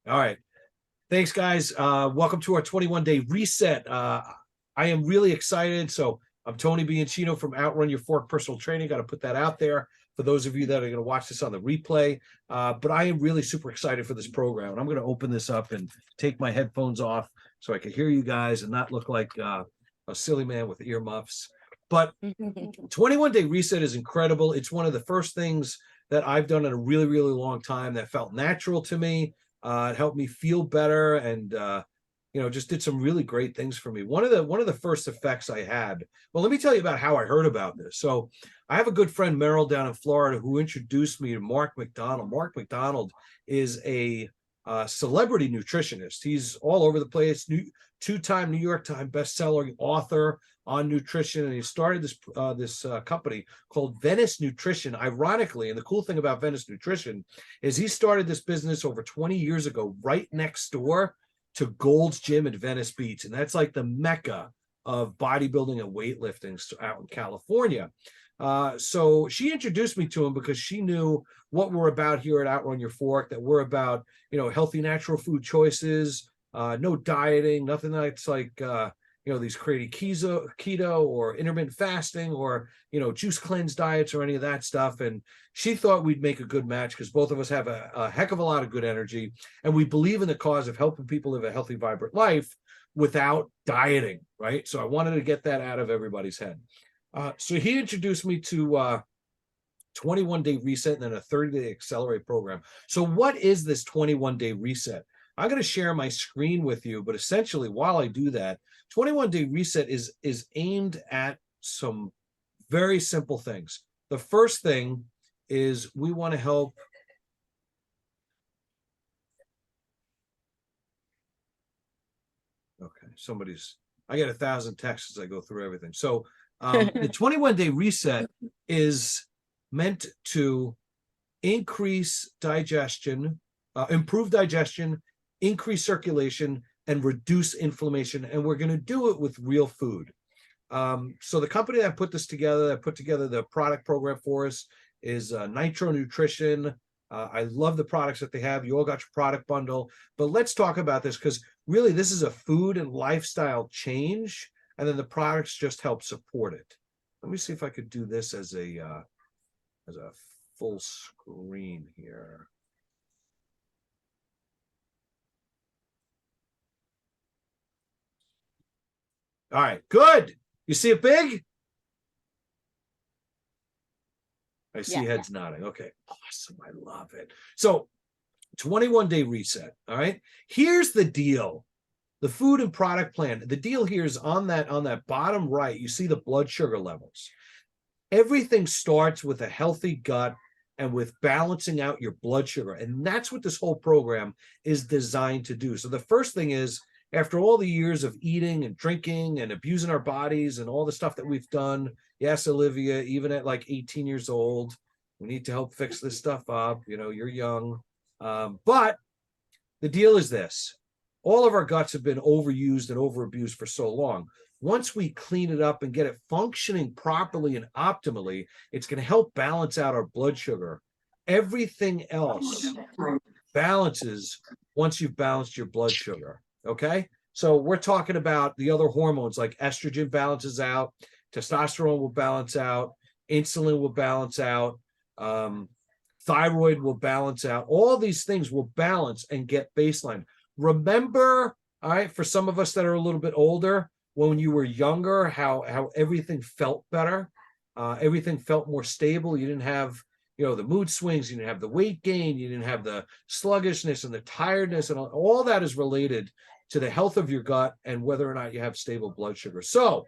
All right. Thanks, guys. Welcome to our 21-day reset. I am really excited. So I'm Tony Bianchino from Outrun Your Fork Personal Training. Got to put that out there for those of you that are going to watch this on the replay. But I am really super excited for this program. And I'm going to open this up and take my headphones off so I can hear you guys and not look like a silly man with earmuffs. But 21-day reset is incredible. It's one of the first things that I've done in a really, really long time that felt natural to me. It helped me feel better and, just did some really great things for me. One of the first effects I had, well, let me tell you about how I heard about this. So I have a good friend, Merrill, down in Florida, who introduced me to Mark McDonald. Mark McDonald is a celebrity nutritionist. He's all over the place, two-time New York Times bestseller author on nutrition, and he started this company called Venice Nutrition. Ironically, and the cool thing about Venice Nutrition is he started this business over 20 years ago, right next door to Gold's Gym at Venice Beach, and that's like the mecca of bodybuilding and weightlifting out in California. So she introduced me to him because she knew what we're about here at Outrun Your Fork, that we're about, healthy, natural food choices, no dieting, nothing that's like, these crazy keto or intermittent fasting or, juice cleanse diets or any of that stuff. And she thought we'd make a good match because both of us have a heck of a lot of good energy. And we believe in the cause of helping people live a healthy, vibrant life without dieting, right? So I wanted to get that out of everybody's head. So he introduced me to 21-day reset and then a 30-day accelerate program. So what is this 21-day reset? I'm going to share my screen with you, but essentially while I do that, 21-day reset is aimed at some very simple things. The first thing is we want to help I get 1,000 texts as I go through everything. So the 21-day reset is meant to increase digestion, improve digestion, increase circulation, and reduce inflammation. And we're going to do it with real food. So the company that put together the product program for us is Nitro Nutrition. I love the products that they have. You all got your product bundle. But let's talk about this because really this is a food and lifestyle change. And then the products just help support it. Let me see if I could do this as a full screen here. All right, good. You see it big? I see heads nodding. Okay, awesome. I love it. So 21-day reset. All right. Here's the deal. The food and product plan. The deal here is on that bottom right, you see the blood sugar levels. Everything starts with a healthy gut and with balancing out your blood sugar. And that's what this whole program is designed to do. So the first thing is, after all the years of eating and drinking and abusing our bodies and all the stuff that we've done, yes, Olivia, even at like 18 years old, we need to help fix this stuff up. You're young. But the deal is this. All of our guts have been overused and overabused for so long. Once we clean it up and get it functioning properly and optimally, it's going to help balance out our blood sugar. Everything else balances once you've balanced your blood sugar. Okay, so we're talking about the other hormones like estrogen balances out, testosterone will balance out, insulin will balance out, thyroid will balance out. All these things will balance and get baseline. Remember, all right, for some of us that are a little bit older, when you were younger, how everything felt better, everything felt more stable. You didn't have the mood swings, you didn't have the weight gain, you didn't have the sluggishness and the tiredness, and all that is related to the health of your gut and whether or not you have stable blood sugar. So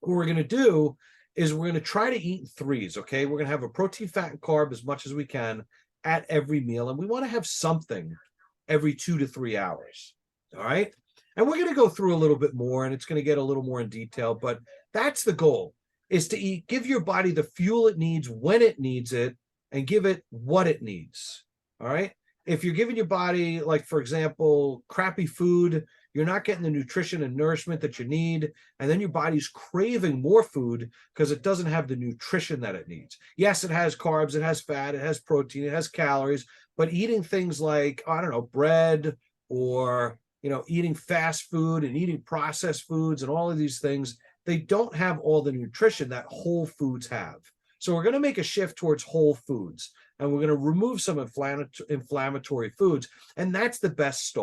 what we're going to do is we're going to try to eat in threes, okay? We're going to have a protein, fat, and carb as much as we can at every meal, and we want to have something every 2 to 3 hours, all right? And we're going to go through a little bit more, and it's going to get a little more in detail, but that's the goal, is to give your body the fuel it needs when it needs it and give it what it needs, all right? If you're giving your body, like, for example, crappy food, you're not getting the nutrition and nourishment that you need, and then your body's craving more food because it doesn't have the nutrition that it needs. Yes, it has carbs, it has fat, it has protein, it has calories, But eating things like, I don't know, bread, or, eating fast food and eating processed foods and all of these things, they don't have all the nutrition that whole foods have. So we're going to make a shift towards whole foods, and we're going to remove some inflammatory foods. And that's the best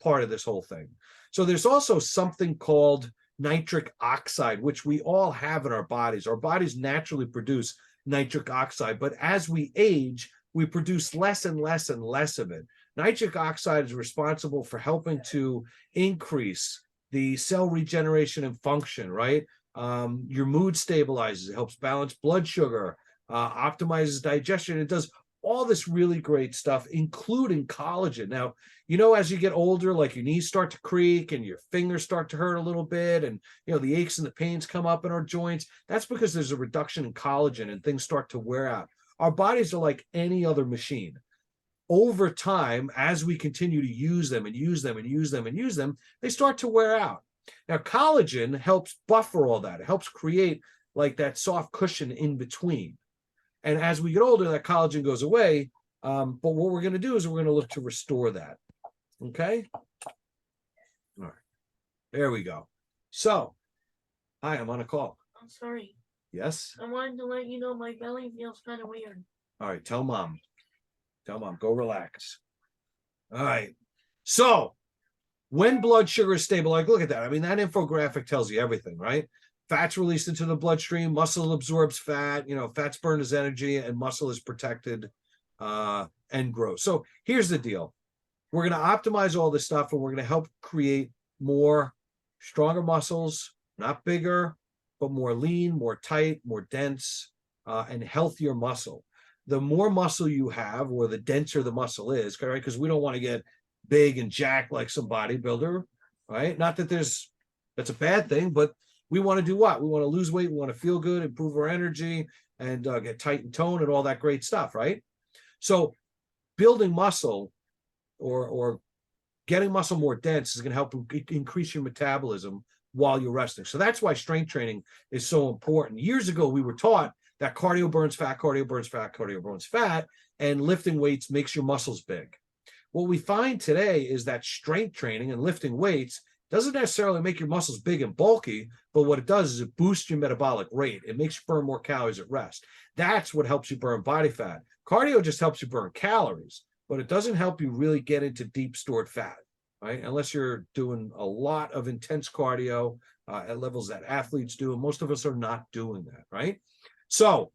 part of this whole thing. So there's also something called nitric oxide, which we all have in our bodies. Our bodies naturally produce nitric oxide, but as we age, we produce less and less and less of it. Nitric oxide is responsible for helping to increase the cell regeneration and function, right? Your mood stabilizes, it helps balance blood sugar, optimizes digestion. It does all this really great stuff, including collagen. Now, as you get older, like your knees start to creak and your fingers start to hurt a little bit, and, the aches and the pains come up in our joints. That's because there's a reduction in collagen and things start to wear out. Our bodies are like any other machine. Over time, as we continue to use them and use them and use them and use them, they start to wear out. Now, collagen helps buffer all that. It helps create like that soft cushion in between. And as we get older, that collagen goes away. But what we're going to do is we're going to look to restore that. Okay? All right. There we go. So, hi, I'm on a call. I'm sorry. Yes? I wanted to let you know my belly feels kind of weird. All right, tell mom. Tell mom, go relax. All right. So, when blood sugar is stable, like, look at that. I mean, that infographic tells you everything, right? Fat's released into the bloodstream, muscle absorbs fat, fat's burned as energy, and muscle is protected and grows. So here's the deal. We're going to optimize all this stuff, and we're going to help create more stronger muscles, not bigger, but more lean, more tight, more dense, and healthier muscle. The more muscle you have, or the denser the muscle is, right? Because we don't want to get big and jacked like some bodybuilder, right? Not that that's a bad thing, but we want to do what? We want to lose weight, we want to feel good, improve our energy, and get tight and toned and all that great stuff, right? So building muscle or getting muscle more dense is going to help increase your metabolism while you're resting. So that's why strength training is so important. Years ago, we were taught that cardio burns fat, cardio burns fat, cardio burns fat, and lifting weights makes your muscles big. What we find today is that strength training and lifting weights doesn't necessarily make your muscles big and bulky, but what it does is it boosts your metabolic rate. It makes you burn more calories at rest. That's what helps you burn body fat. Cardio just helps you burn calories, but it doesn't help you really get into deep stored fat, right? Unless you're doing a lot of intense cardio at levels that athletes do, and most of us are not doing that, right? So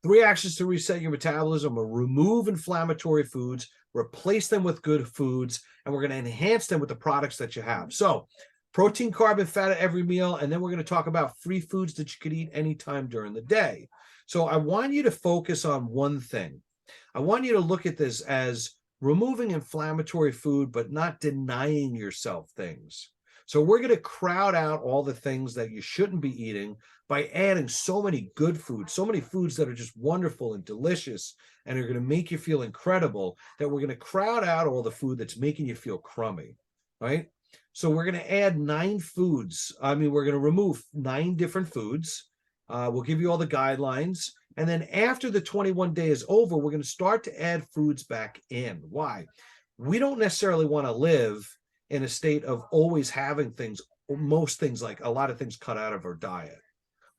3 actions to reset your metabolism are remove inflammatory foods, replace them with good foods, and we're going to enhance them with the products that you have. So protein, carb, and fat at every meal, and then we're going to talk about free foods that you could eat anytime during the day. So I want you to focus on one thing. I want you to look at this as removing inflammatory food, but not denying yourself things. So we're going to crowd out all the things that you shouldn't be eating by adding so many good foods, so many foods that are just wonderful and delicious and are going to make you feel incredible, that we're going to crowd out all the food that's making you feel crummy, right? So we're going to add 9 foods. We're going to remove 9 different foods. We'll give you all the guidelines. And then after the 21 day is over, we're going to start to add foods back in. Why? We don't necessarily want to live in a state of always having things, most things, like a lot of things cut out of our diet.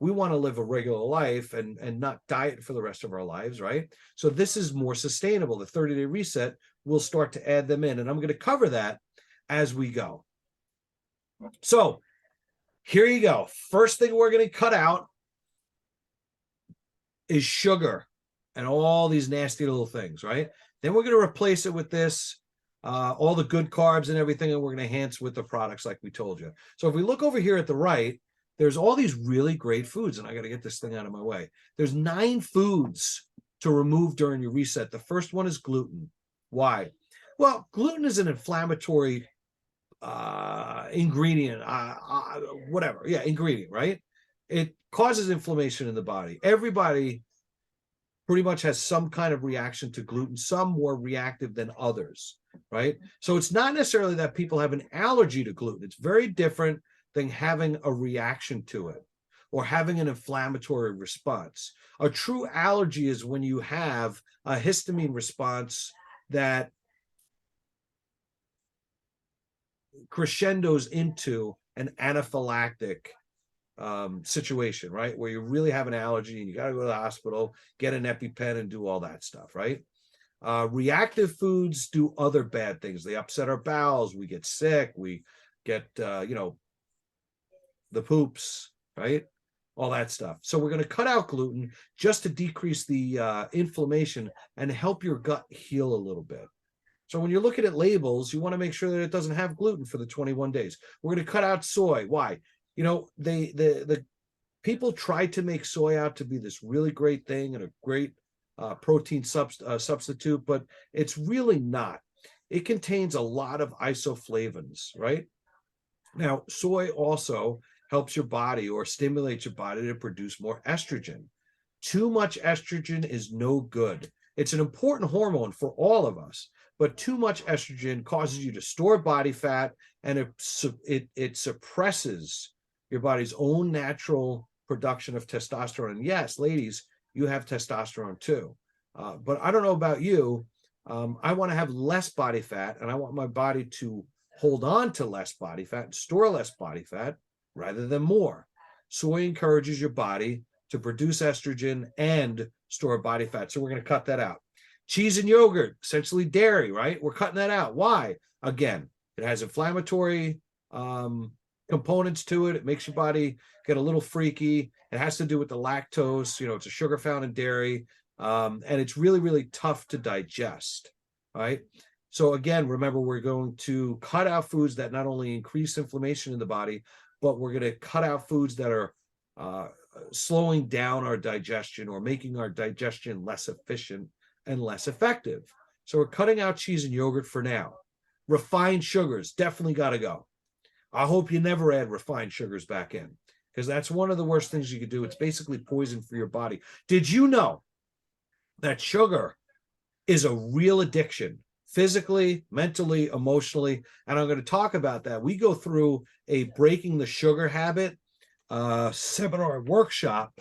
We want to live a regular life and not diet for the rest of our lives, right? So this is more sustainable. The 30-day reset, we'll start to add them in. And I'm going to cover that as we go. So here you go. First thing we're going to cut out is sugar and all these nasty little things, right? Then we're going to replace it with this, all the good carbs and everything, and we're going to enhance with the products like we told you. So if we look over here at the right, there's all these really great foods, and I got to get this thing out of my way. There's 9 foods to remove during your reset. The first one is gluten. Why? Well, gluten is an inflammatory ingredient, ingredient, right? It causes inflammation in the body. Everybody pretty much has some kind of reaction to gluten, some more reactive than others, right? So it's not necessarily that people have an allergy to gluten. It's very different than having a reaction to it. or having an inflammatory response. A true allergy is when you have a histamine response that crescendos into an anaphylactic situation, right? Where you really have an allergy and you got to go to the hospital, get an EpiPen and do all that stuff, right? Reactive foods do other bad things. They upset our bowels. We get sick. We get, the poops, right? All that stuff. So we're going to cut out gluten just to decrease the inflammation and help your gut heal a little bit. So when you're looking at labels, you want to make sure that it doesn't have gluten for the 21 days. We're going to cut out soy. Why? The people try to make soy out to be this really great thing and a great protein substitute, but it's really not. It contains a lot of isoflavones, right? Now, soy also helps your body or stimulates your body to produce more estrogen. Too much estrogen is no good. It's an important hormone for all of us, but too much estrogen causes you to store body fat, and it suppresses your body's own natural production of testosterone. And yes, ladies, you have testosterone too. But I don't know about you. I want to have less body fat, and I want my body to hold on to less body fat and store less body fat rather than more. Soy encourages your body to produce estrogen and store body fat. So we're going to cut that out. Cheese and yogurt, essentially dairy, right? We're cutting that out. Why? Again, it has inflammatory components to it. It makes your body get a little freaky. It has to do with the lactose. It's a sugar found in dairy. And it's really, really tough to digest, right? So again, remember, we're going to cut out foods that not only increase inflammation in the body, but we're going to cut out foods that are slowing down our digestion or making our digestion less efficient and less effective. So we're cutting out cheese and yogurt for now. Refined sugars definitely got to go. I hope you never add refined sugars back in, because that's one of the worst things you could do. It's basically poison for your body. Did you know that sugar is a real addiction, physically, mentally, emotionally? And I'm going to talk about that. We go through a breaking the sugar habit seminar workshop.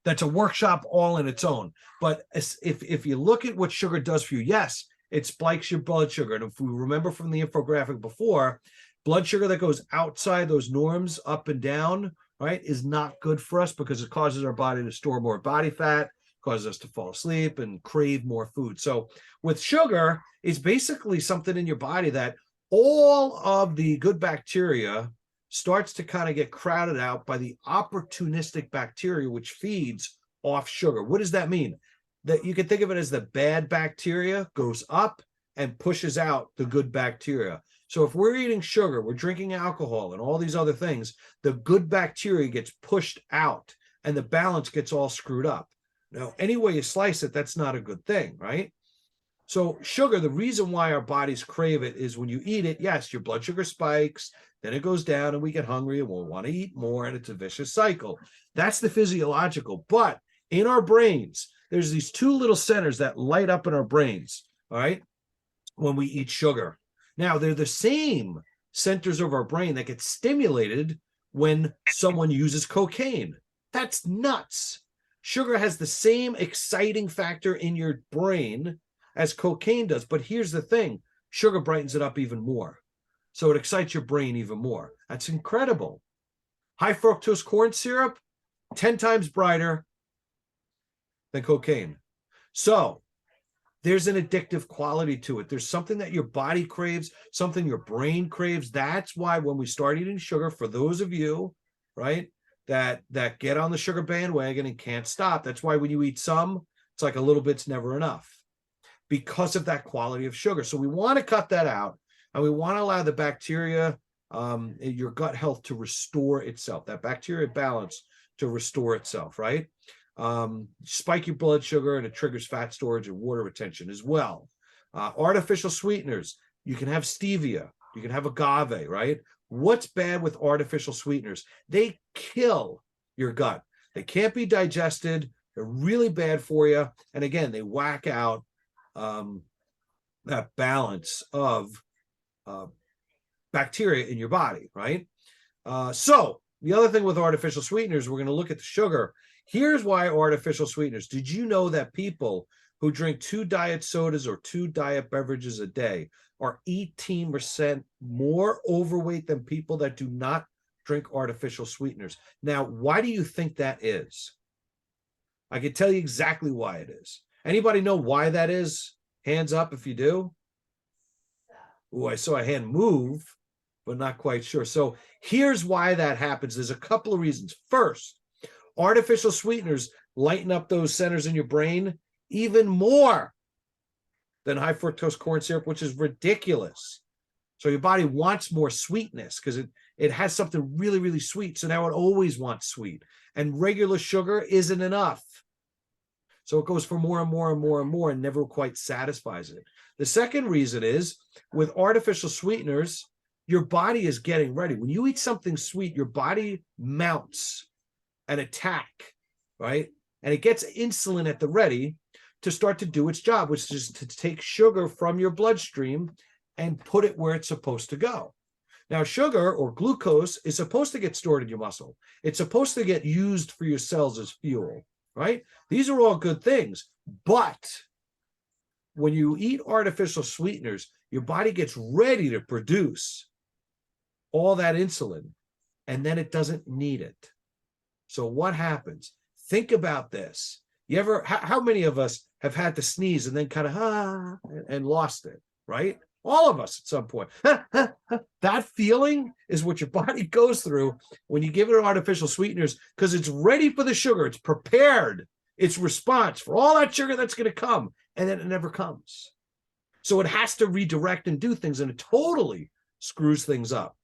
That's a workshop all in its own. But if you look at what sugar does for you, yes, it spikes your blood sugar. And if we remember from the infographic before, blood sugar that goes outside those norms, up and down, right, is not good for us, because it causes our body to store more body fat, causes us to fall asleep and crave more food. So with sugar, it's basically something in your body that all of the good bacteria starts to kind of get crowded out by the opportunistic bacteria, which feeds off sugar. What does that mean? That you can think of it as the bad bacteria goes up and pushes out the good bacteria. So if we're eating sugar, we're drinking alcohol and all these other things, the good bacteria gets pushed out and the balance gets all screwed up. Now, any way you slice it, that's not a good thing, right? So sugar, the reason why our bodies crave it is when you eat it, yes, your blood sugar spikes, then it goes down and we get hungry and we'll want to eat more, and it's a vicious cycle. That's the physiological. But in our brains, there's these two little centers that light up in our brains, all right, when we eat sugar. Now, they're the same centers of our brain that get stimulated when someone uses cocaine. That's nuts. Sugar has the same exciting factor in your brain as cocaine does. But here's the thing, sugar brightens it up even more. So it excites your brain even more. That's incredible. High fructose corn syrup, 10 times brighter than cocaine. So there's an addictive quality to it. There's something that your body craves, something your brain craves. That's why when we start eating sugar, for those of you, right, that get on the sugar bandwagon and can't stop, that's why when you eat some, it's like a little bit's never enough, because of that quality of sugar. So we want to cut that out, and we want to allow the bacteria, your gut health, to restore itself, that bacteria balance to restore itself, right? Spike your blood sugar, and it triggers fat storage and water retention as well. Artificial sweeteners, you can have stevia, you can have agave, right? What's bad with artificial sweeteners? They kill your gut. They can't be digested. They're really bad for you. And again, they whack out that balance of bacteria in your body, right? So the other thing with artificial sweeteners, we're going to look at the sugar. Here's why artificial sweeteners. Did you know that people who drink 2 diet sodas or 2 diet beverages a day are 18% more overweight than people that do not drink artificial sweeteners? Now, why do you think that is? I can tell you exactly why it is. Anybody know why that is? Hands up if you do. Oh, I saw a hand move, but not quite sure. So here's why that happens. There's a couple of reasons. First, artificial sweeteners lighten up those centers in your brain even more than high fructose corn syrup, which is ridiculous. So your body wants more sweetness because it has something really, really sweet. So now it always wants sweet. And regular sugar isn't enough. So it goes for more and more and more and more and never quite satisfies it. The second reason is with artificial sweeteners, your body is getting ready. When you eat something sweet, your body mounts an attack, right? And it gets insulin at the ready to start to do its job, which is to take sugar from your bloodstream and put it where it's supposed to go. Now, sugar or glucose is supposed to get stored in your muscle. It's supposed to get used for your cells as fuel, right? These are all good things. But when you eat artificial sweeteners, your body gets ready to produce all that insulin, and then it doesn't need it. So what happens? Think about this. You ever, how many of us have had to sneeze and then kind of, and lost it, right? All of us at some point. That feeling is what your body goes through when you give it artificial sweeteners because it's ready for the sugar. It's prepared its response for all that sugar that's going to come, and then it never comes. So it has to redirect and do things, and it totally screws things up,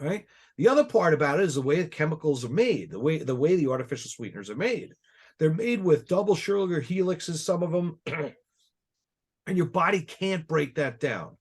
right? The other part about it is the way the chemicals are made, the way the artificial sweeteners are made. They're made with double sugar helixes, some of them, and your body can't break that down.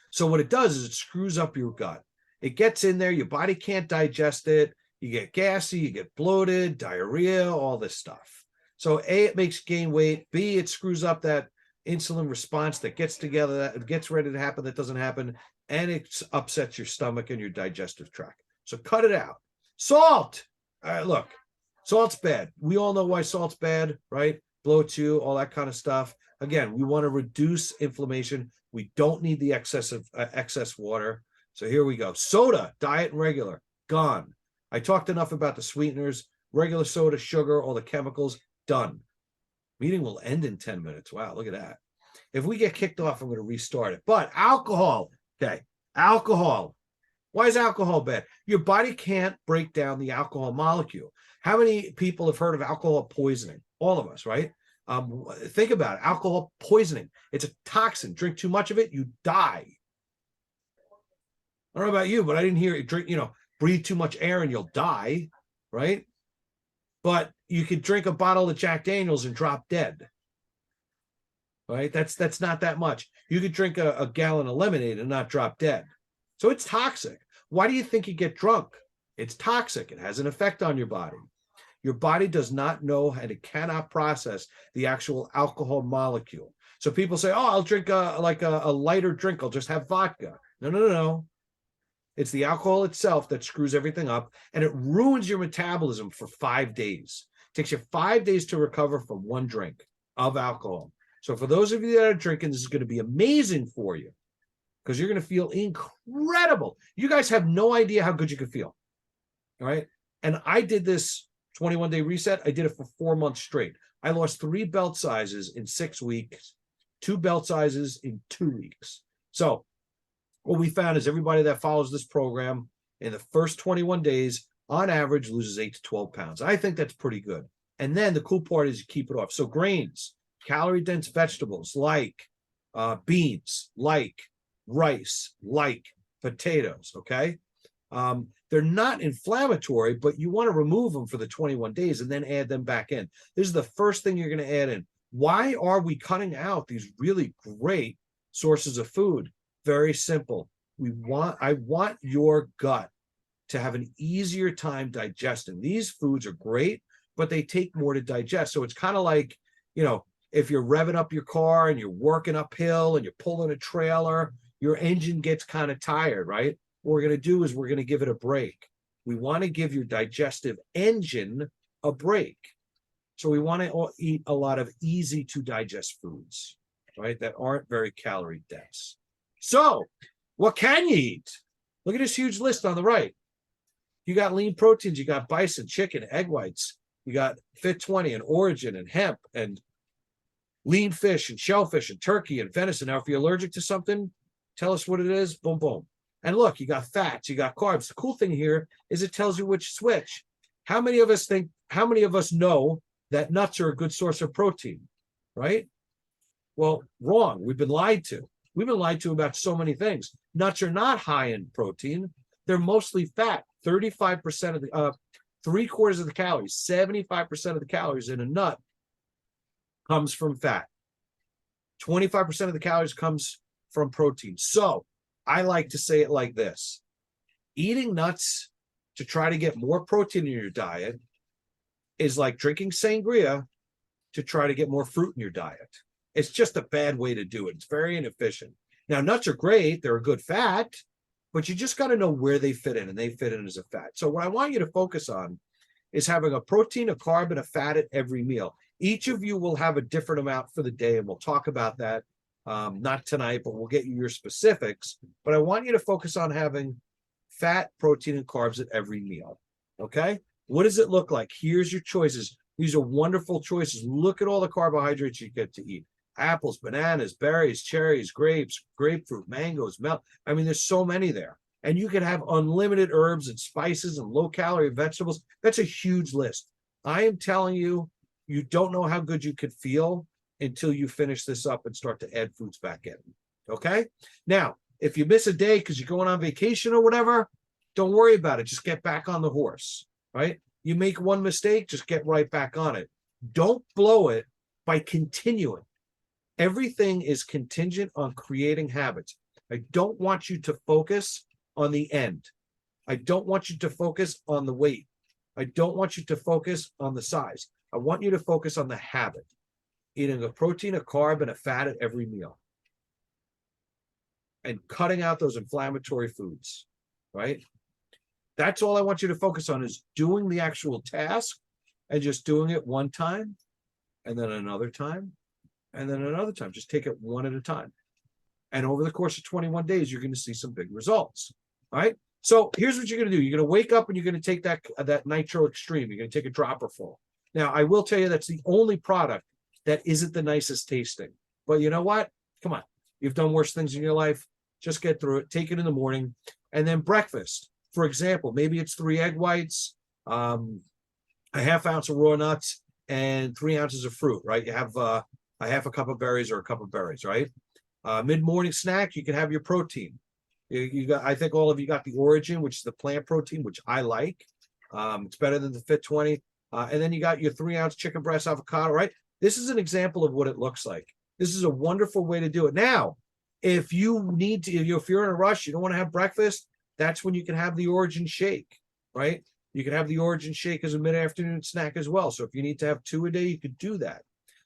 So what it does is it screws up your gut. It gets in there, your body can't digest it, you get gassy, you get bloated, diarrhea, all this stuff. So A, it makes you gain weight. B, it screws up that insulin response that gets together, that gets ready to happen, that doesn't happen, and it upsets your stomach and your digestive tract. So cut it out. Salt. Look, salt's bad. We all know why salt's bad, right? Bloats you, all that kind of stuff. Again, we want to reduce inflammation. We don't need the excess water. So here we go. Soda, diet and regular, gone. I talked enough about the sweeteners, regular soda, sugar, all the chemicals, done. Meeting will end in 10 minutes. Wow, look at that. If we get kicked off, I'm going to restart it. But alcohol, okay, alcohol. Why is alcohol bad? Your body can't break down the alcohol molecule. How many people have heard of alcohol poisoning? All of us, right? Think about it. Alcohol poisoning. It's a toxin. Drink too much of it, you die. I don't know about you, but I didn't hear it. Drink, breathe too much air and you'll die, right? But you could drink a bottle of Jack Daniels and drop dead, right? That's not that much. You could drink a gallon of lemonade and not drop dead. So it's toxic. Why do you think you get drunk? It's toxic. It has an effect on your body. Your body does not know and it cannot process the actual alcohol molecule. So people say, oh, I'll drink a lighter drink. I'll just have vodka. No. It's the alcohol itself that screws everything up, and it ruins your metabolism for 5 days. It takes you 5 days to recover from one drink of alcohol. So for those of you that are drinking, this is going to be amazing for you because you're going to feel incredible. You guys have no idea how good you can feel. All right. And I did this 21-day reset. I did it for 4 months straight. I lost 3 belt sizes in 6 weeks, 2 belt sizes in 2 weeks. So what we found is everybody that follows this program in the first 21 days, on average, loses 8 to 12 pounds. I think that's pretty good. And then the cool part is you keep it off. So grains, calorie-dense vegetables like beans, like rice, like potatoes, okay? They're not inflammatory, but you want to remove them for the 21 days and then add them back in. This is the first thing you're going to add in. Why are we cutting out these really great sources of food? Very simple. I want your gut to have an easier time digesting. These foods are great, but they take more to digest. So it's kind of like, if you're revving up your car and you're working uphill and you're pulling a trailer, your engine gets kind of tired, right? What we're going to do is we're going to give it a break. We want to give your digestive engine a break. So we want to eat a lot of easy to digest foods, right? That aren't very calorie dense. So what can you eat? Look at this huge list on the right. You got lean proteins, you got bison, chicken, egg whites, you got Fit 20 and Origin and hemp and lean fish and shellfish and turkey and venison. Now, if you're allergic to something, tell us what it is, boom, boom. And look, you got fats, you got carbs. The cool thing here is it tells you which switch. How many of us know that nuts are a good source of protein, right? Well, wrong. We've been lied to. We've been lied to about so many things. Nuts are not high in protein. They're mostly fat. 35% of the, 3/4 of the calories, 75% of the calories in a nut comes from fat. 25% of the calories comes from protein. So I like to say it like this. Eating nuts to try to get more protein in your diet is like drinking sangria to try to get more fruit in your diet. It's just a bad way to do it. It's very inefficient. Now, nuts are great. They're a good fat, but you just got to know where they fit in, and they fit in as a fat. So what I want you to focus on is having a protein, a carb, and a fat at every meal. Each of you will have a different amount for the day, and we'll talk about that. Not tonight, but we'll get you your specifics. But I want you to focus on having fat, protein, and carbs at every meal. Okay? What does it look like? Here's your choices. These are wonderful choices. Look at all the carbohydrates you get to eat. Apples, bananas, berries, cherries, grapes, grapefruit, mangoes, milk. I mean, there's so many there. And you can have unlimited herbs and spices and low-calorie vegetables. That's a huge list. I am telling you, you don't know how good you could feel until you finish this up and start to add foods back in. Okay? Now, if you miss a day because you're going on vacation or whatever, don't worry about it. Just get back on the horse, right? You make one mistake, just get right back on it. Don't blow it by continuing. Everything is contingent on creating habits. I don't want you to focus on the end. I don't want you to focus on the weight. I don't want you to focus on the size. I want you to focus on the habit. Eating a protein, a carb, and a fat at every meal. And cutting out those inflammatory foods, right? That's all I want you to focus on, is doing the actual task and just doing it one time and then another time and then another time. Just take it one at a time. And over the course of 21 days, you're going to see some big results. All right. So here's what you're going to do. You're going to wake up and you're going to take that Nitro Extreme. You're going to take a dropper full. Now, I will tell you that's the only product that isn't the nicest tasting. But you know what? Come on. You've done worse things in your life. Just get through it. Take it in the morning. And then breakfast. For example, maybe it's 3 egg whites, a ½ ounce of raw nuts, and 3 ounces of fruit, right? You have a half a cup of berries or a cup of berries, right? Mid-morning snack, you can have your protein. You got, I think all of you got the Origin, which is the plant protein, which I like. It's better than the Fit 20. And then you got your 3-ounce chicken breast avocado, right? This is an example of what it looks like. This is a wonderful way to do it. Now, if you need to, if you're in a rush, you don't want to have breakfast, that's when you can have the Origin shake, right? You can have the Origin shake as a mid-afternoon snack as well. So if you need to have 2 a day, you could do that.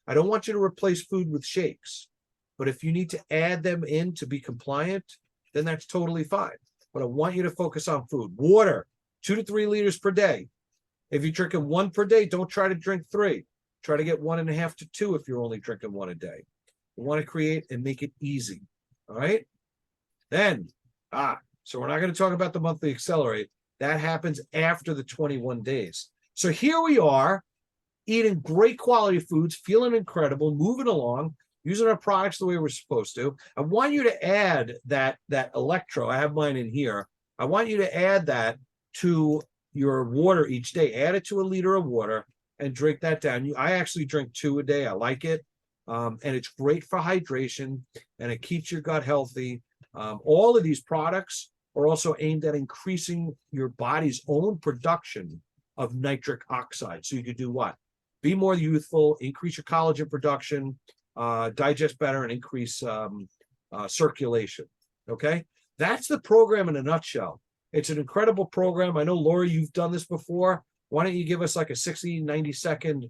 I don't want you to replace food with shakes, but if you need to add them in to be compliant, then that's totally fine. But I want you to focus on food. Water, 2 to 3 liters per day. If you're drinking 1 per day, don't try to drink 3. Try to get 1.5 to 2 if you're only drinking 1 a day. You want to create and make it easy. All right. Then, so we're not going to talk about the monthly accelerate. That happens after the 21 days. So here we are, eating great quality foods, feeling incredible, moving along, using our products the way we're supposed to. I want you to add that electro. I have mine in here. I want you to add that to your water each day. Add it to a liter of water and drink that down. I actually drink 2 a day. I like it. And it's great for hydration, and it keeps your gut healthy. All of these products are also aimed at increasing your body's own production of nitric oxide. So you could do what? Be more youthful, increase your collagen production, digest better, and increase circulation. Okay? That's the program in a nutshell. It's an incredible program. I know, Laura, you've done this before. Why don't you give us like a 60, 90-second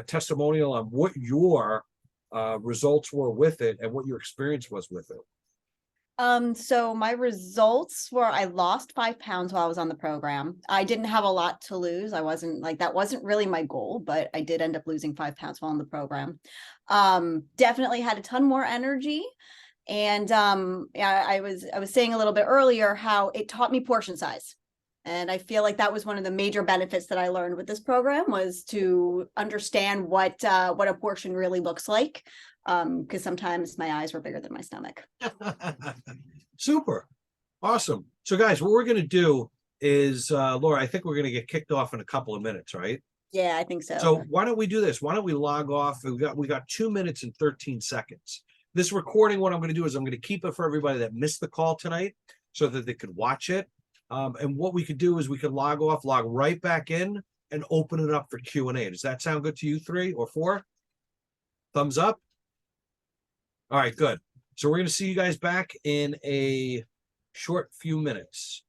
testimonial on what your results were with it and what your experience was with it? So my results were I lost 5 pounds while I was on the program. I didn't have a lot to lose. I wasn't like that wasn't really my goal, but I did end up losing 5 pounds while on the program. Definitely had a ton more energy. And yeah, I was saying a little bit earlier how it taught me portion size. And I feel like that was one of the major benefits that I learned with this program was to understand what a portion really looks like. Because sometimes my eyes were bigger than my stomach. Super. Awesome. So guys, what we're going to do is, Laura, I think we're going to get kicked off in a couple of minutes, right? Yeah, I think so. So why don't we do this? Why don't we log off? We got 2 minutes and 13 seconds. This recording, what I'm going to do is I'm going to keep it for everybody that missed the call tonight so that they could watch it. And what we could do is we could log off, log right back in, and open it up for Q&A. Does that sound good to you 3 or 4? Thumbs up? All right, good. So we're going to see you guys back in a short few minutes.